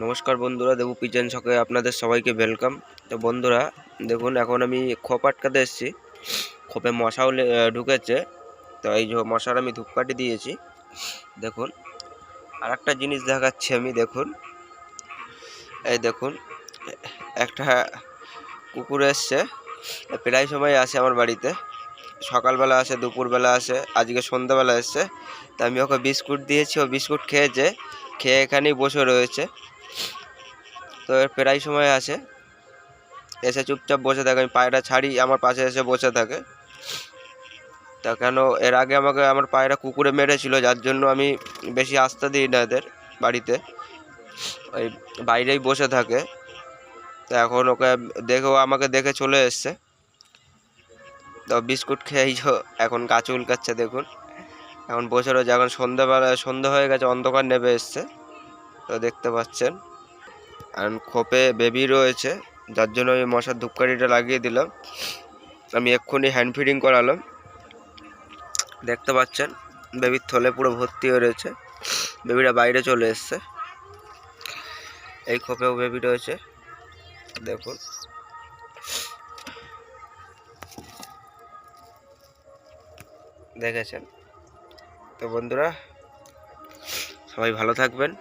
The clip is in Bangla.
নমস্কার বন্ধুরা, দেবু পিজন ছকে আপনাদের সবাইকে ওয়েলকাম। তো বন্ধুরা দেখুন, এখন আমি খোপ আটকাতে এসেছি। খোপে মশাও ঢুকেছে, তো এই যে মশার আমি ধূপকাঠি দিয়েছি। দেখুন, আর একটা জিনিস দেখাচ্ছি আমি। দেখুন, এই দেখুন, একটা কুকুর এসছে। প্রায় সময় আসে আমার বাড়িতে, সকালবেলা আসে, দুপুরবেলা আসে, আজকে সন্ধ্যাবেলা এসছে। তা আমি ওকে বিস্কুট দিয়েছি, ও বিস্কুট খেয়েছে, খেয়ে এখানেই বসে রয়েছে। তো এর প্রায় সময় আসে, এসে চুপচাপ বসে থাকে। আমি পায়রা ছাড়ি, আমার পাশে এসে বসে থাকে। তা কেন, এর আগে আমাকে আমার পায়রা কুকুরে মেরেছিল, যার জন্য আমি বেশি আস্থা দিই না এদের বাড়িতে, ওই বাইরেই বসে থাকে। তো এখন ওকে দেখেও আমাকে দেখে চলে এসছে। তো বিস্কুট খেয়েই এখন গা চুলকাচ্ছে। দেখুন, এখন বসে রয়েছে। এখন সন্ধ্যা হয়ে গেছে, অন্ধকার নেমে এসছে, তো দেখতে পাচ্ছেন। আর খোপে বেবি রয়েছে, যার জন্য আমি মশার ধূপকাঠিটা লাগিয়ে দিলাম। আমি এক্ষুনি হ্যান্ড ফিডিং করালাম। দেখতে পাচ্ছেন, বেবির থলে পুরো ভর্তি হয়ে রয়েছে। বেবিটা বাইরে চলে এসছে। এই খোপেও বেবি রয়েছে, দেখুন। দেখেছেন? তো বন্ধুরা, সবাই ভালো থাকবেন।